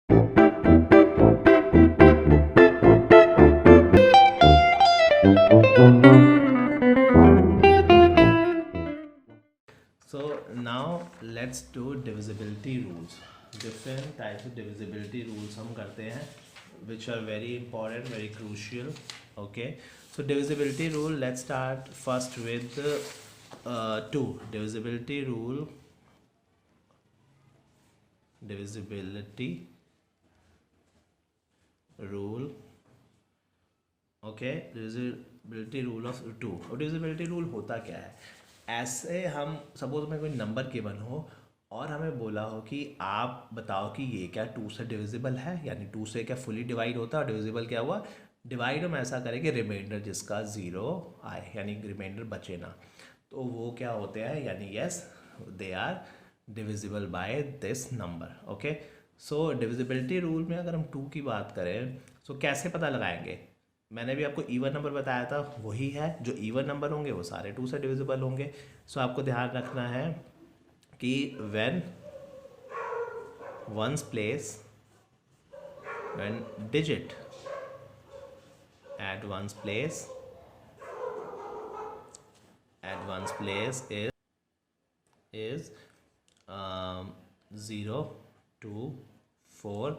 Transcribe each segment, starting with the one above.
So now let's do divisibility rules. Different types of divisibility rules हम करते हैं, which are very important, very crucial. Okay, so divisibility rule. Let's start first with two. Divisibility rule. Divisibility rule. Okay, divisibility rule of two. और divisibility rule होता क्या है? ऐसे हम suppose में कोई नंबर गिवन हो और हमें बोला हो कि आप बताओ कि ये क्या टू से डिविजिबल है, यानी टू से क्या फुली डिवाइड होता है, और डिविजिबल क्या हुआ, डिवाइड हम ऐसा करें कि रिमाइंडर जिसका ज़ीरो आए, यानी रिमाइंडर बचे ना, तो वो क्या होते हैं, यानी yes they are divisible by this number. Okay, so divisibility rule में अगर हम टू की बात करें तो कैसे पता लगाएंगे? मैंने भी आपको इवन नंबर बताया था, वही है, जो इवन नंबर होंगे वो सारे टू से डिविजिबल होंगे. सो आपको ध्यान रखना है कि when ones place, when digit at one's place is 0 2 4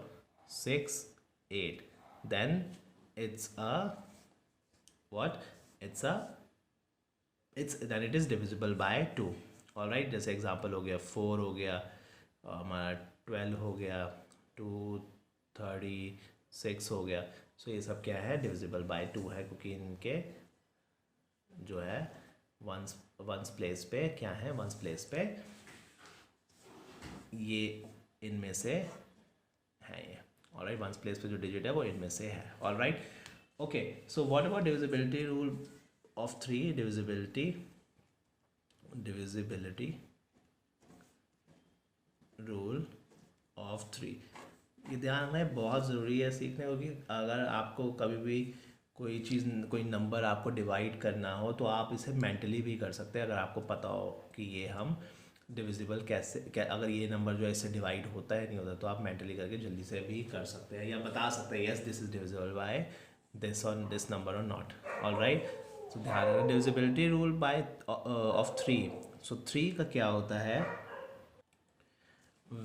6 8, then it's a what, then it is divisible by 2. All right, जैसे एग्जांपल हो गया 4 हो गया, हमारा 12 हो गया, 236 हो गया. सो ये सब क्या है, डिविजिबल बाय 2 है, क्योंकि इनके जो है वंस प्लेस पे क्या है, वंस प्लेस पे ये इनमें से है ये. ऑल राइट, वंस प्लेस पे जो डिजिट है वो इनमें से है. All right, okay, so what about divisibility rule of 3? divisibility rule of 3, ये ध्यान रखना है, बहुत ज़रूरी है सीखने, क्योंकि अगर आपको कभी भी कोई चीज़, कोई नंबर आपको डिवाइड करना हो तो आप इसे मेंटली भी कर सकते हैं, अगर आपको पता हो कि ये हम डिविजिबल कैसे, अगर ये नंबर जो है इससे डिवाइड होता है नहीं होता, तो आप मेंटली करके जल्दी से भी कर सकते हैं, या बता सकते हैं yes this is divisible by this on this number और नॉट. ऑल राइट, सो ध्यान रखना डिविजिबिलिटी रूल बाय ऑफ 3. सो 3 का क्या होता है,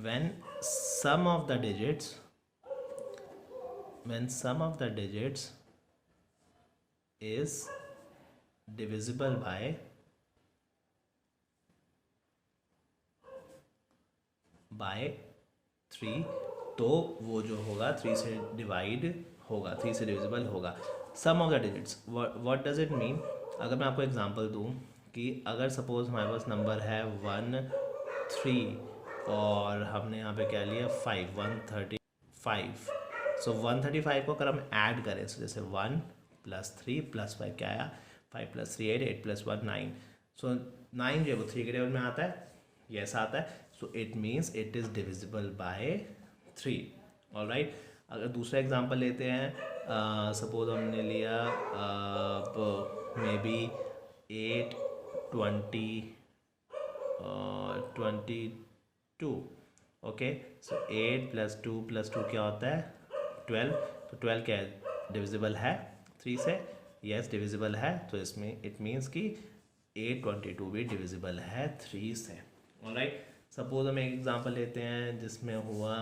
when sum of the digits is divisible by 3, तो वो जो होगा 3 से डिवाइड होगा, 3 से डिविजिबल होगा. Sum of the digits, what does it mean? अगर मैं आपको एग्जांपल दूं कि अगर सपोज हमारे पास नंबर है 1 3 और हमने यहाँ पे क्या लिया 5, 135. सो 135 को अगर हम ऐड करें, सो जैसे 1 + 3 + 5 क्या आया, 5 + 3 8, 8 + 1 9. सो 9 जो है वो 3 के टेबल में आता है, यस आता है. So it means it is divisible bye 3. All right, अगर दूसरा एग्जांपल लेते हैं, सपोज हमने लिया मे बी 8 20 22. ओके, सो 8 + 2 + 2 क्या होता है 12. तो 12 क्या है, डिविजिबल है 3 से, यस डिविजिबल है. तो इसमें इट मीन्स कि 822 भी डिविजिबल है 3 से. ऑल राइट, सपोज हम एक एग्जांपल लेते हैं जिसमें हुआ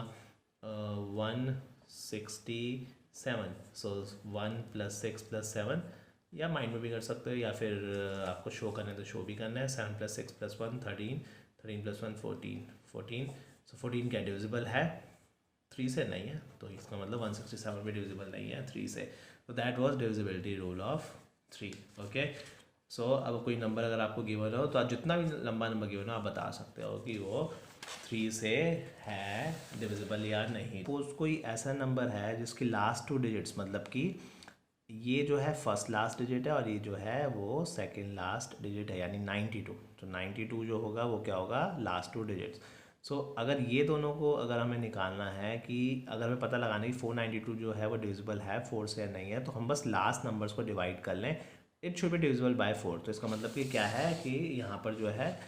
167. सो 1 + 6 + 7, या माइंड में भी कर सकते हो, या फिर आपको शो करना है तो शो भी करना है. 7 + 6 + 1 13, 13 + 1 14. सो 14 क्या डिविजिबल है 3 से? नहीं है, तो इसका मतलब 167 भी डिविजिबल नहीं है 3 से. तो that was divisibility rule of 3. Okay, so अब कोई नंबर अगर आपको गिवन हो तो आप जितना भी लंबा नंबर गिवन हो आप बता सकते हो कि वो 3 से है डिविजिबल या नहीं. सपोज कोई ऐसा नंबर है जिसकी लास्ट 2 डिजिट्स, मतलब कि ये जो है फर्स्ट लास्ट डिजिट है और ये जो है वो सेकंड लास्ट डिजिट है, यानी 92. तो 92 जो होगा वो क्या होगा, लास्ट 2 डिजिट्स. सो अगर ये दोनों को अगर हमें निकालना है कि अगर हमें पता लगाना है कि 492 जो है वो डिविजिबल है 4 से या नहीं है, तो हम बस लास्ट नंबर्स को डिवाइड कर लें, it should be divisible by 4. तो इसका मतलब कि क्या है कि यहाँ पर जो है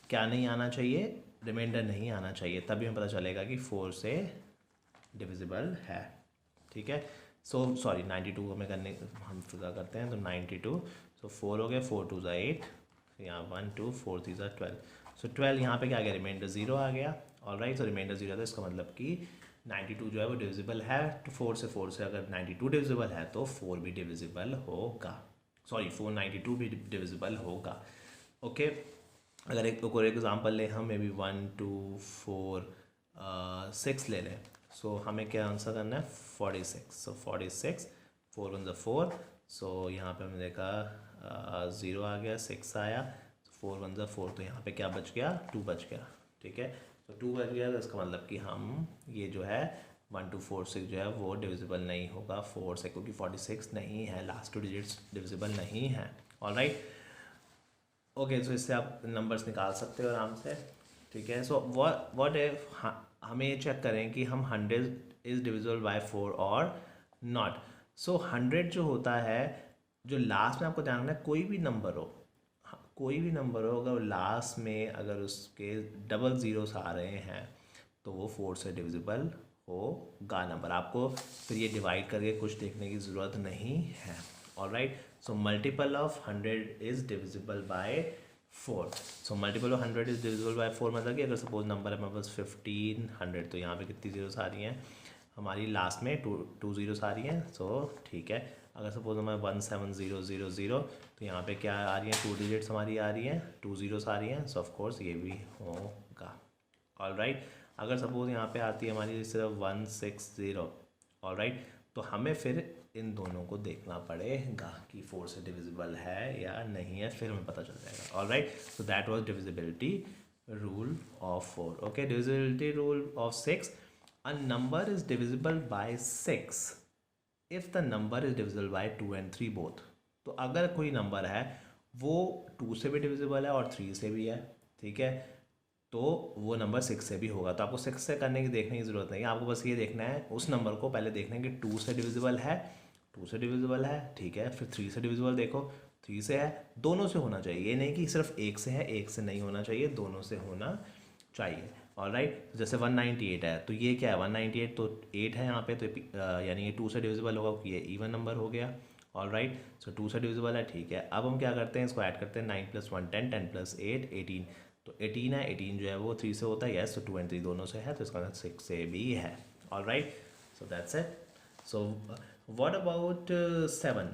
क्या नहीं आना चाहिए, रिमाइंडर नहीं आना चाहिए, तभी हमें पता चलेगा कि 4 से डिविजिबल है, ठीक है। सो सॉरी 92 हमें करने, हम फिर करते हैं तो 92, सो 4 हो गया, 4 2 8, यहाँ 1 2 4 3 12, सो 12 यहाँ पे क्या आ गया, रिमाइंडर 0 आ गया। ऑलराइट, सो रिमाइंडर 0 था, इसका मतलब कि 92 जो है वो डिविजिबल है। तो 4 से अगर 92 डिविजिबल है तो 4 भी डिविजिबल होगा, सॉरी 492 भी डिविजिबल होगा। ओके, अगर एक और एग्जांपल ले हम, मे बी 1 2 4 6 ले लें। सो हमें क्या आंसर करना है, 46। सो 46, 4 1 4, सो यहाँ पे हमने देखा 0 आ गया, 6 आया, 4 1 4, तो यहाँ पे क्या बच गया, 2 बच गया, ठीक है। तो 2 बच गया, तो इसका मतलब कि हम ये जो है 1 2 4 6 जो है वो डिविजिबल नहीं होगा 4 से, क्योंकि 46 नहीं है, लास्ट 2 डिजिट्स डिविजिबल नहीं है। ऑलराइट, ओके, सो इससे आप नंबर्स निकाल सकते हो आराम से, ठीक है। सो व्हाट इफ हमें ये चेक करें कि हम 100 इज़ डिविजिबल बाय 4 और नॉट। सो 100 जो होता है, जो लास्ट में आपको ध्यान रखना है, कोई भी नंबर हो, कोई भी नंबर हो, अगर लास्ट में अगर उसके डबल ज़ीरोस आ रहे हैं तो वो 4 से डिविजिबल होगा नंबर। आपको फिर ये डिवाइड करके कुछ देखने की ज़रूरत नहीं है। Alright, so multiple of 100 is divisible bye 4। So multiple of 100 is divisible bye 4 मतलब कि अगर सपोज नंबर है हमारे पास 1500, तो यहाँ पे कितनी ज़ीरोस आ रही हैं हमारी, लास्ट में टू ज़ीरोस आ रही हैं, सो ठीक है। अगर सपोज हमारे 17000, तो यहाँ पे क्या आ रही हैं, 2 डिजिट्स हमारी आ रही हैं, 2 ज़ीरोस आ रही हैं, सो ऑफ कोर्स ये भी होगा। ऑलराइट, अगर सपोज यहाँ पे आती है हमारी सिर्फ 160, ऑलराइट, तो हमें फिर इन दोनों को देखना पड़ेगा कि 4 से डिविजिबल है या नहीं है, फिर हमें पता चल जाएगा। Alright, so that was divisibility rule of 4। Okay, divisibility rule of 6, a number is divisible by 6 if the number is divisible by 2 and 3 both। तो अगर कोई नंबर है वो 2 से भी डिविजिबल है और 3 से भी है, ठीक है, तो वो नंबर 6 से भी होगा। तो आपको 6 से करने की देखने की ज़रूरत नहीं है, आपको बस ये देखना है, उस नंबर को पहले देखना है कि 2 से डिविजिबल है, 2 से डिविजिबल है, ठीक है, फिर 3 से डिविजिबल देखो, 3 से है, दोनों से होना चाहिए, ये नहीं कि सिर्फ एक से है, एक से नहीं होना चाहिए, दोनों से होना चाहिए। ऑलराइट, जैसे 198 है, तो ये क्या है, 198 तो 8 है यहाँ पे, तो यानी ये 2 से डिविजिबल होगा क्योंकि ये इवन नंबर हो गया। ऑलराइट, सो 2 से डिविजिबल है, ठीक है। अब हम क्या करते हैं, इसको ऐड करते हैं, 9 + 1 10, 10 + 8 18, तो 18 है, 18 जो है वो 3 से होता है, यस, तो 2 और 3 दोनों से है, तो इसका मतलब 6 से भी है। Alright, so that's it. So what about 7?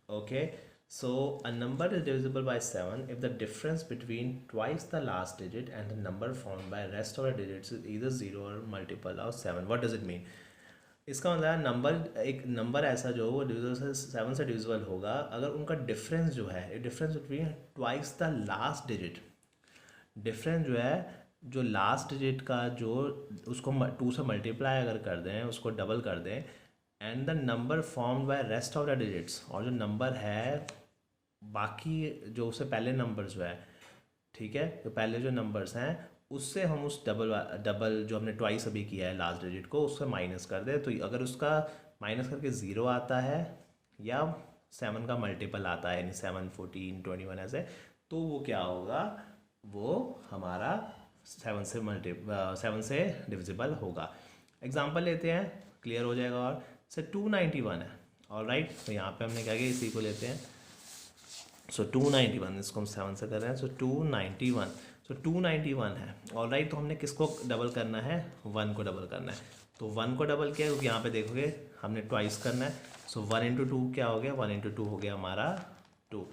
Okay, so a number is divisible by 7 if the difference between twice the last digit and the number formed by rest of the digits is either 0 or multiple of 7। what does it mean? इसका मतलब है number, एक number ऐसा जो वो divisible से 7 से divisible होगा अगर उनका डिफरेंस जो है, difference between twice the last digit, difference जो है, जो लास्ट डिजिट का जो उसको 2 से मल्टीप्लाई अगर कर दें, उसको डबल कर दें, and the number formed by rest of the digits, और जो नंबर है बाकी जो उससे पहले नंबर जो है, ठीक है, तो पहले जो नंबर्स हैं उससे हम उस डबल जो हमने ट्वाइस अभी किया है लास्ट डिजिट को, उससे माइनस कर दें, तो अगर उसका माइनस करके 0 आता है या 7 का मल्टीपल आता है, यानी 7 14 21 ऐसे, तो वो क्या होगा, वो हमारा 7 से डिविजिबल होगा। एग्जाम्पल लेते हैं, क्लियर हो जाएगा। और से 291 है, ऑलराइट, तो यहाँ पे हमने क्या किया, इसी को लेते हैं, सो 291, इसको हम 7 से कर रहे हैं, सो 291, सो 291 है, ऑलराइट, तो हमने किसको डबल करना है, 1 को डबल करना है, तो 1 को डबल किया क्योंकि यहाँ पे देखोगे हमने ट्वाइस करना है, सो 1 × 2 क्या हो गया, 1 × 2 हो गया हमारा 2।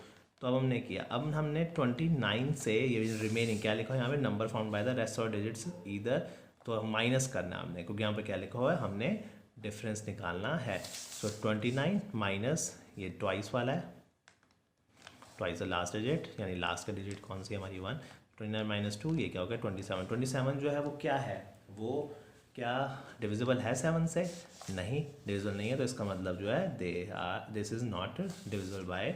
तो अब हमने किया, अब हमने 29 से ये रिमेनिंग क्या लिखा है यहाँ पे, number found by the rest of digits either, तो माइनस करना है हमने, क्योंकि यहाँ पे क्या लिखा हुआ है, हमने डिफरेंस निकालना है। सो 29 माइनस ये ट्वाइस वाला है, ट्वाइस द लास्ट डिजिट, यानी लास्ट का डिजिट कौन सी है हमारी 1, 29 - 2, ये क्या हो गया 27। 27 जो है वो क्या है, वो क्या डिविजिबल है 7 से, नहीं डिविजिबल नहीं है, तो इसका मतलब जो है this is not divisible by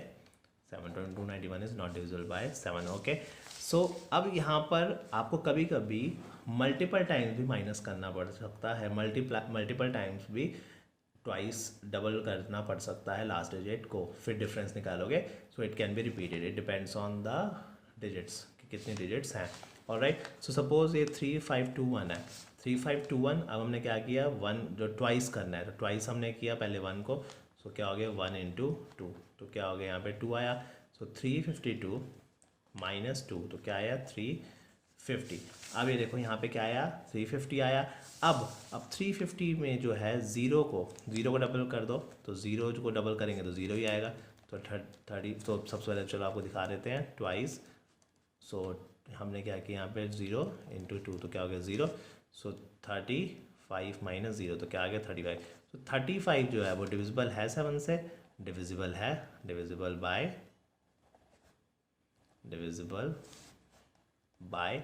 7, 291 is not divisible by 7। Okay, so अब यहाँ पर आपको कभी कभी मल्टीपल टाइम्स भी माइनस करना पड़ सकता है, मल्टीपल टाइम्स भी ट्वाइस डबल करना पड़ सकता है लास्ट डिजिट को, फिर डिफरेंस निकालोगे, so it can be repeated, it depends on the digits कि कितने डिजिट्स हैं। ऑलराइट, सो सपोज ये 3521 है, 3521। अब हमने क्या किया, वन जो ट्वाइस करना है तो ट्वाइस हमने किया पहले वन को, सो क्या हो गया 1 इंटू 2, तो क्या हो गया यहाँ पे 2 आया। सो 352 माइनस 2 तो क्या आया 350। अब ये देखो यहाँ पे क्या आया 350 आया। अब 350 में जो है ज़ीरो को डबल कर दो, तो ज़ीरो को डबल करेंगे तो ज़ीरो ही आएगा। तो 30, तो सबसे पहले चलो आपको दिखा देते हैं ट्वाइस। सो हमने क्या किया यहाँ पे 0 इंटू 2 तो क्या हो गया 0। सो 35 माइनस 0 तो क्या आ गया 35। तो 35 जो है वो डिविजिबल है 7 से, डिविजिबल है, divisible by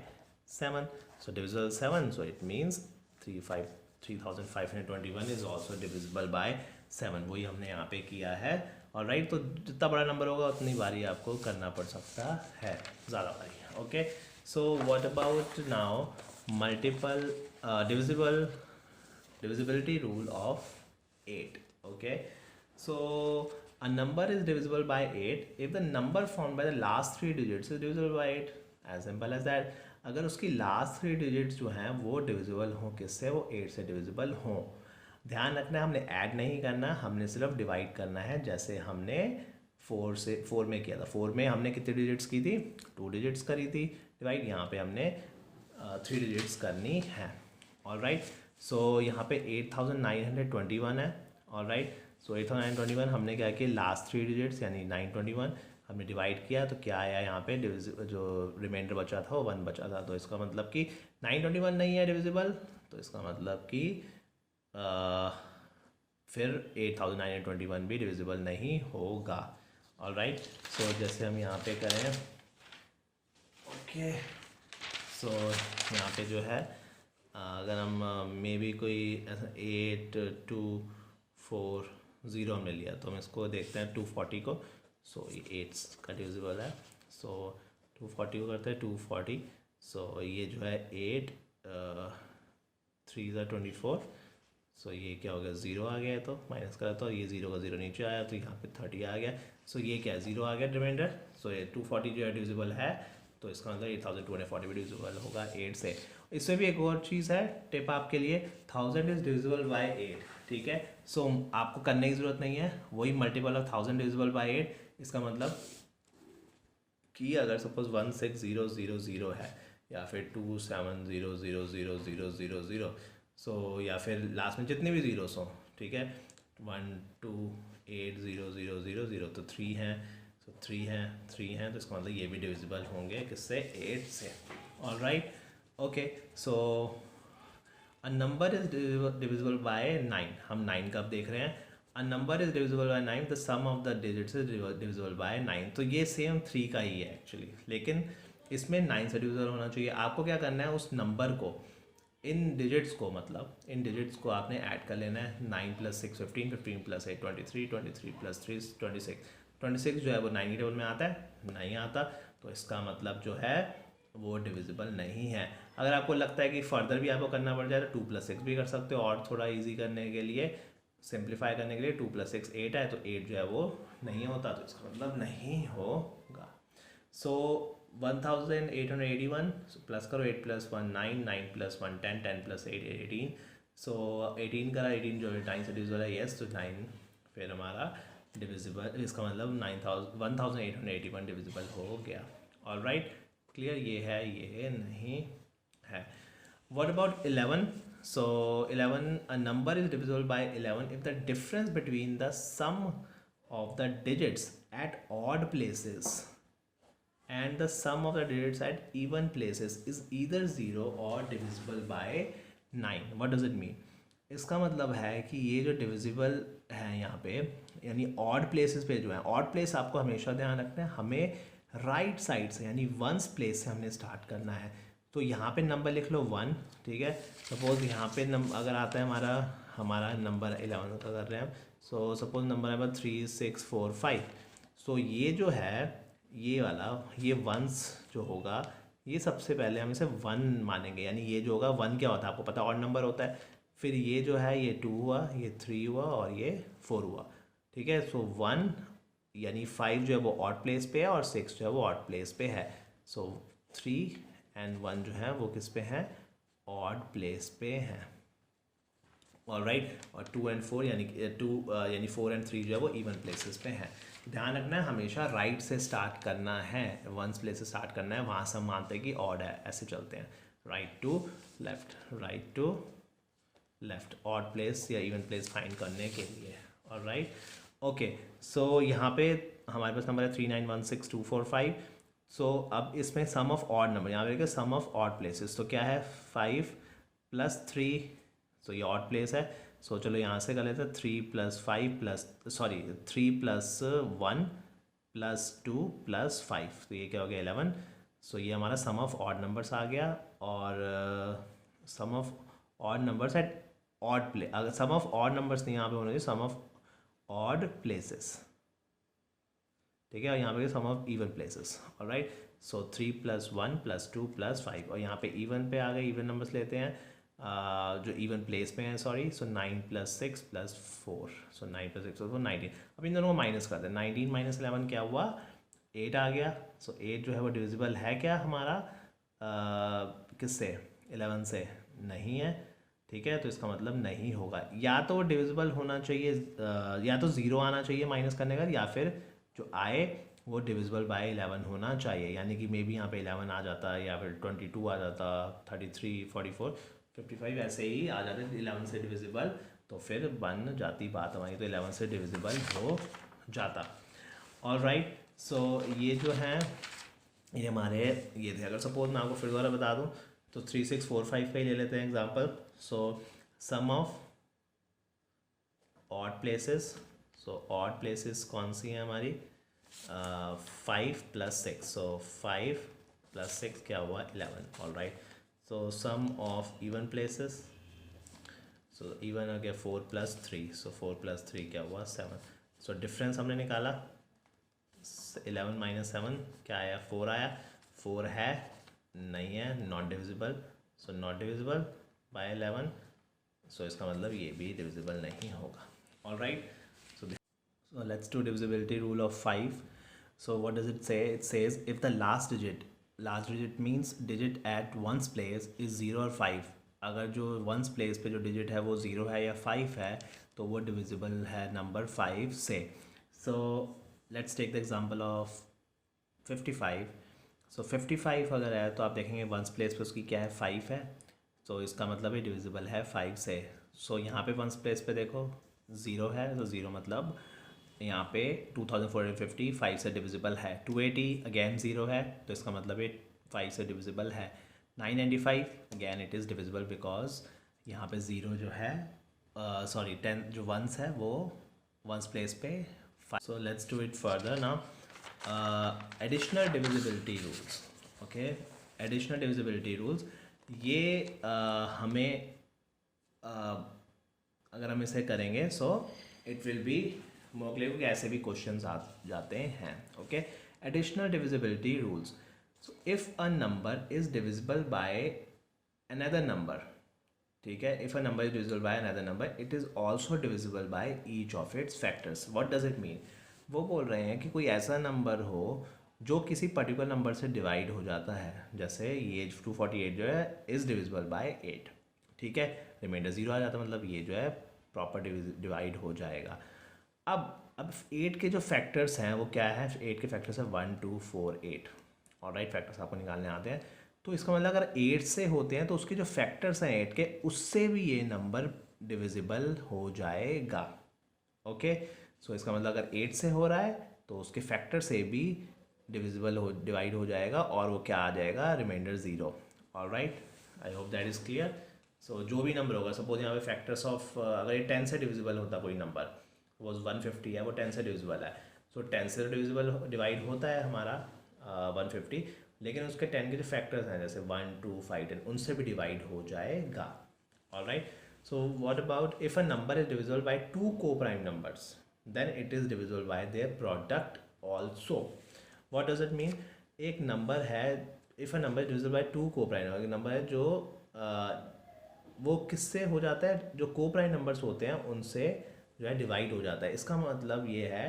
7। So divisible 7, so it means 3521 is also divisible by 7। वही हमने यहाँ पे किया है। और राइट, तो जितना बड़ा नंबर होगा उतनी बारी आपको करना पड़ सकता है, ज़्यादा बारी। Okay, so what about now multiple divisibility rule of 8. Okay, so a number is divisible by 8 if the number formed by the last 3 digits is divisible by 8. as simple as that. अगर उसकी last 3 digits जो हैं वो divisible हों किससे, वो 8 से divisible हों। ध्यान रखना है हमने ऐड नहीं करना, हमने सिर्फ डिवाइड करना है, जैसे हमने 4 में किया था। 4 में हमने कितनी डिजिट्स की थी, 2 डिजिट्स करी थी डिवाइड, यहाँ पे हमने 3 डिजिट्स करनी है। ऑलराइट, सो यहाँ पे 8921 है। ऑलराइट, सो 8921 हमने क्या किया, लास्ट 3 डिजिट्स यानी 921 हमने डिवाइड किया, तो क्या आया यहाँ पे जो रिमाइंडर बचा था वो 1 बचा था। तो इसका मतलब कि 921 नहीं है डिविजिबल, तो इसका मतलब कि फिर 8921 भी डिविजिबल नहीं होगा। ऑलराइट, सो जैसे हम यहाँ पे करें, ओके, सो यहाँ पे जो है अगर हम मे बी कोई ऐसा 8240 हमने लिया, तो हम इसको देखते हैं 240 को। सो ये 8 का डिविजिबल है, सो 240 को करते हैं 240। सो ये जो है 8 3 24, सो ये क्या हो गया 0 आ गया, तो माइनस करा तो ये 0 का 0 नीचे आया, तो यहाँ पे 30 आ गया। सो ये क्या है 0 आ गया रिमाइंडर। सो ये 240 जो है डिविजिबल है, तो इसका मतलब 8240 भी डिविजिबल होगा 8 से। इसमें भी एक और चीज़ है टिप आपके लिए, 1000 इज डिविजिबल बाय 8। ठीक है, सो आपको करने की ज़रूरत नहीं है, वही मल्टीपल ऑफ 1000 डिविजिबल बाय 8। इसका मतलब कि अगर सपोज 16000 है या फिर 27000000, सो या फिर लास्ट में जितने भी ज़ीरोस हों, ठीक है, 1280000, तो 3 हैं, सो 3 हैं, तो इसका मतलब ये भी डिविजिबल होंगे किससे, 8 से। Alright, okay, so a number is divisible by 9। हम 9 कब देख रहे हैं, a number is divisible by 9 the sum of the digits is divisible by 9। तो ये सेम 3 का ही है एक्चुअली, लेकिन इसमें 9 से डिविजिबल होना चाहिए। आपको क्या करना है, उस नंबर को, इन डिजिट्स को, मतलब इन डिजिट्स को आपने ऐड कर लेना है। 9 + 6 15, 15 + 8 23, 23 + 3 26। 26 जो है वो 9 के टेबल में आता है, नहीं आता, तो इसका मतलब जो है वो डिविजिबल नहीं है। अगर आपको लगता है कि फर्दर भी आपको करना पड़ जाए तो 2 + 6 भी कर सकते हो, और थोड़ा ईजी करने के लिए, सिंप्लीफाई करने के लिए 2 + 6 8 है, तो 8 जो है वो नहीं होता, तो इसका मतलब नहीं होगा। सो 1881 प्लस करो, 8 + 1 9, 9 + 1 10, 10 + 8 18। सो 18 करा, 18 जो है 9 से डिविजिबल है, यस, तो 9 फिर हमारा डिविजिबल, इसका मतलब 1881 डिविजिबल हो गया। ऑलराइट, क्लियर, ये है, ये नहीं है। What about 11? So 11, a number is divisible by 11 if the difference between the sum of the digits at odd places and the sum of the digits at even places is either 0 or divisible by 9. What does it mean? इसका मतलब है कि ये जो divisible है यहाँ पे, यानी ऑड प्लेसेस पे जो है, ऑड प्लेस आपको हमेशा ध्यान रखना है, हमें राइट साइड से यानी वंस प्लेस से हमने स्टार्ट करना है। तो यहाँ पे नंबर लिख लो 1, ठीक है। सपोज यहाँ पे अगर आता है हमारा नंबर 11 का कर रहे हैं, सो सपोज नंबर है 3645। सो ये जो है, ये वाला, ये वंस जो होगा, ये सबसे पहले हम इसे 1 मानेंगे, यानी ये जो होगा 1 क्या होता है आपको पता, ऑड नंबर होता है। फिर ये जो है ये 2 हुआ, ये 3 हुआ और ये 4 हुआ, ठीक है। सो 1 यानी 5 जो है वो ऑड प्लेस पे है और 6 जो है वो ऑड प्लेस पे है। सो 3 और 1 जो है वो किस पे है, ऑड प्लेस पे हैं। ऑलराइट, और 2 and 4 यानी 4 and 3 जो है वो इवन प्लेसेस पे हैं। ध्यान रखना है हमेशा राइट से स्टार्ट करना है, वंस प्लेस से स्टार्ट करना है, वहाँ से हम मानते हैं कि ऑड है, ऐसे चलते हैं right to left, right to left, odd place या इवन प्लेस फाइंड करने के लिए। ऑलराइट, ओके, सो यहाँ पे हमारे पास नंबर है 3916245। सो अब इसमें सम ऑफ ऑड नंबर, यहाँ पे देखिए सम ऑफ ऑड प्लेसेस, तो क्या है 5 + 3, सो ये ऑड प्लेस है। सो चलो यहाँ से कर लेते हैं 3 + 5 3 + 1 + 2 + 5, तो ये क्या हो गया 11। सो ये हमारा सम ऑफ ऑड नंबर्स आ गया, और sum of odd numbers at odd place, अगर सम ऑफ ऑड नंबर्स नहीं यहाँ पे होना चाहिए, सम ऑफ ऑड प्लेसेस, ठीक है, और यहाँ पे sum of even places. Alright, so 3 + 1 + 2 + 5, और यहाँ पे इवन पे आ गए, इवन नंबर्स लेते हैं जो इवन प्लेस पे हैं, सॉरी। सो 9 + 6 + 4, सो 9 + 6 + 4 19। अब इन दोनों को माइनस करते हैं, 19 - 11 क्या हुआ 8 आ गया। सो 8 जो है वो डिविजिबल है क्या हमारा किससे 11 से, नहीं है, ठीक है, तो इसका मतलब नहीं होगा। या तो डिविजिबल होना चाहिए, या तो 0 आना चाहिए माइनस करने का, या फिर जो आए वो डिविजिबल बाय 11 होना चाहिए, यानी कि मे बी यहाँ पे 11 आ जाता, या फिर 22 आ जाता, 33, 44, 55 ऐसे ही आ जाते 11 से डिविजिबल, तो फिर बन जाती बात हमारी, तो 11 से डिविजिबल हो जाता। ऑलराइट, सो ये जो है ये हमारे ये थे। अगर सपोज मैं आपको फिर दोबारा बता दूँ तो 3645 का ही ले लेते हैं example. So sum of odd places, so odd places कौन सी हैं हमारी 5 + 6, सो 5 + 6 क्या हुआ 11। Alright, so sum of even places, so even आ गया 4 + 3, सो 4 + 3 क्या हुआ 7। सो डिफरेंस हमने निकाला 11 - 7 क्या आया 4 आया, 4 है नहीं है, not divisible, so not divisible bye 11, सो इसका मतलब ये भी डिविजिबल नहीं होगा। Alright, so let's do divisibility rule of 5. So what does it say? It says if the last digit means digit at ones place is 0 or 5, अगर जो ones place पे जो digit है वो 0 है या 5 है तो वो divisible है नंबर 5 से। So let's take the example of 55. So 55 अगर है तो आप देखेंगे वंस प्लेस पे उसकी क्या है 5 है, तो इसका मतलब ये डिविजिबल है 5 से। सो यहाँ पे वंस प्लेस पे देखो 0 है, तो 0 मतलब यहाँ पे 2450 5 से डिविजिबल है। 280 अगेन 0 है, तो इसका मतलब ये 5 से डिविजिबल है। 995 again it is divisible because यहाँ पे 0 जो है 10 जो वंस है वो वंस प्लेस पे 5। So let's do it further now. Additional divisibility rules, okay, additional divisibility rules ये हमें अगर हम इसे करेंगे so it will be more clear, क्योंकि ऐसे भी क्वेश्चंस आ जाते हैं। Okay, additional divisibility rules, so if a number is divisible by another number, ठीक है, if a number is divisible by another number it is also divisible by each of its factors. What does it mean? वो बोल रहे हैं कि कोई ऐसा number हो जो किसी पर्टिकुलर नंबर से डिवाइड हो जाता है, जैसे ये 248 जो है इज़ डिविजिबल बाय 8, ठीक है, रिमाइंडर 0 आ जाता है, मतलब ये जो है प्रॉपर डिवाइड हो जाएगा। अब 8 के जो फैक्टर्स हैं वो क्या है, 8 के फैक्टर्स हैं 1 2 4 8। ऑलराइट, फैक्टर्स आपको निकालने आते हैं, तो इसका मतलब अगर 8 से होते हैं तो उसके जो फैक्टर्स हैं 8 के, उससे भी ये नंबर डिविजिबल हो जाएगा। ओके, सो इसका मतलब अगर 8 से हो रहा है तो उसके फैक्टर से भी डिवाइड हो जाएगा, और वो क्या आ जाएगा, reminder 0। Alright, I hope that is clear. So जो भी नंबर होगा, सपोज यहाँ पे फैक्टर्स ऑफ अगर ये 10 से डिविजिबल होता कोई नंबर, सपोज 150 है, वो 10 से डिविजिबल है, सो 10 से डिविजिबल डिवाइड होता है हमारा 150, लेकिन उसके 10 के जो फैक्टर्स हैं जैसे 1 2 5 10 उनसे भी डिवाइड हो जाएगा। Alright, so what about if a number is divisible by 2 co-prime numbers, then it is divisible by their product also. What does it mean? एक नंबर है, if a number is divisible by 2 co-prime number है जो वो किससे हो जाता है, जो को-प्राइम नंबर्स होते हैं उनसे जो है डिवाइड हो जाता है। इसका मतलब ये है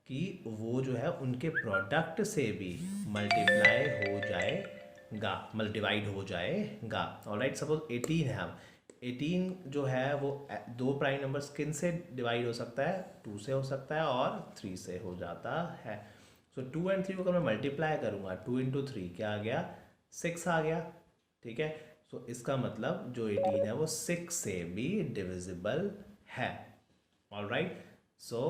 कि वो जो है उनके प्रोडक्ट से भी मल्टीप्लाई हो जाएगा। जाएगा, मतलब डिवाइड हो जाएगा। ऑलराइट, सपोज 18 है, अब 18 जो है वो दो प्राइम नंबर्स किन से डिवाइड हो सकता है, 2 से हो सकता है और 3 से हो जाता है। सो 2 एंड 3 को अगर मैं मल्टीप्लाई करूँगा, 2 इंटू 3 क्या आ गया, 6 आ गया। ठीक है, सो इसका मतलब जो 18 है वो 6 से भी डिविजिबल है। Alright, so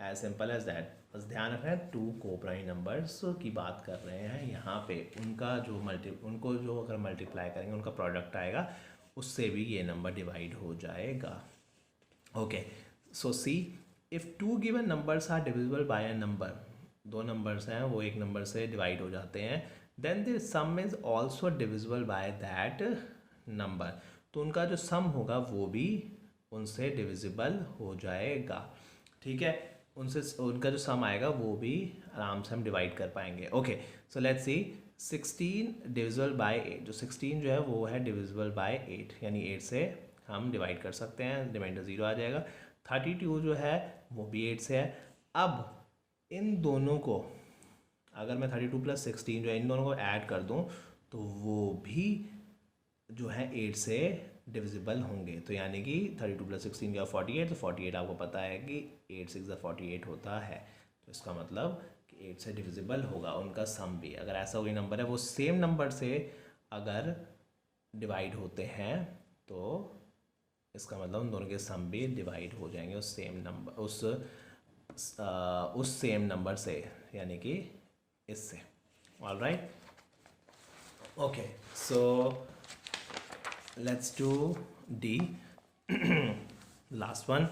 as simple as that. बस ध्यान रखना, 2 को प्राइम नंबर्स की बात कर रहे हैं यहाँ पे, उनका जो उनको जो अगर मल्टीप्लाई करेंगे उनका प्रोडक्ट आएगा, उससे भी ये नंबर डिवाइड हो जाएगा। Okay, so see, if 2 given numbers are divisible by a number, दो नंबर्स हैं वो एक नंबर से डिवाइड हो जाते हैं, then the sum is also divisible by that number, तो उनका जो सम होगा वो भी उनसे डिविजिबल हो जाएगा। ठीक है, उनसे उनका जो सम आएगा वो भी आराम से हम डिवाइड कर पाएंगे। Okay, so let's see, 16 divisible by 8, जो 16 जो है वो है डिविजिबल बाय 8, यानी 8 से हम डिवाइड कर सकते हैं, रिमाइंडर 0 आ जाएगा। 32 जो है वो भी 8 से है। अब इन दोनों को अगर मैं 32 प्लस 16 जो है इन दोनों को ऐड कर दूं तो वो भी जो है 8 से डिविजिबल होंगे, तो यानी कि 32 प्लस 16 क्या 48, तो 48 आपको पता है कि 8 6 48 होता है, तो इसका मतलब कि 8 से डिविजिबल होगा उनका सम भी। अगर ऐसा कोई नंबर है वो सेम नंबर से अगर डिवाइड होते हैं तो इसका मतलब उन दोनों के सम भी डिवाइड हो जाएंगे उस सेम नंबर उस सेम नंबर से, यानी कि इससे। Alright, okay, so let's do D. Last one.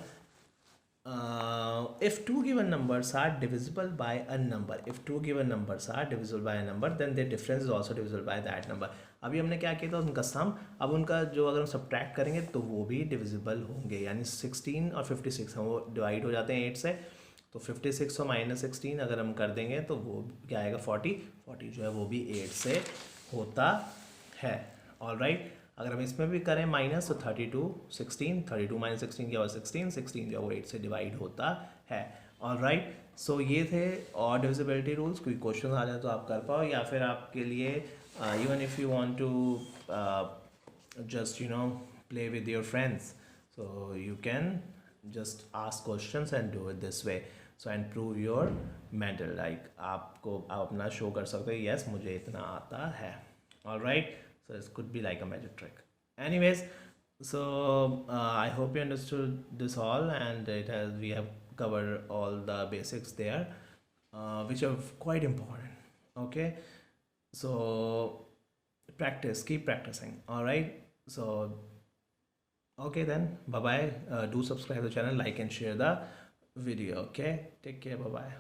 If two given numbers are divisible by a number, if two given numbers are divisible by a number, then their difference is also divisible by that number. अभी हमने क्या किया था, उनका सम, अब उनका जो अगर हम सब्ट्रैक्ट करेंगे तो वो भी डिविजिबल होंगे, यानी 16 और 56 हैं वो डिवाइड हो जाते हैं 8 से, तो 56 और -16 अगर हम कर देंगे तो वो क्या आएगा 40 जो है वो भी 8 से होता है। ऑलराइट, अगर हम इसमें भी करें माइनस तो 32 16, 32 माइनस 16 क्या हुआ 16, 16 जो है वो 8 से डिवाइड होता है। ऑलराइट, सो ये थे और डिविजिबिलिटी रूल्स। कोई क्वेश्चन आ जाए तो आप कर पाओ, या फिर आपके लिए even if you want to just play with your friends, so you can just ask questions and do it this way, so and prove your mental, like आप अपना शो कर सकते हो, यस मुझे इतना आता है। Alright, so this could be like a magic trick. Anyways, so I hope you understood this all, and we have covered all the basics there, which are quite important. Okay, so practice, keep practicing. All right, so okay then, bye bye. Do subscribe to the channel, like and share the video. Okay, take care, bye bye.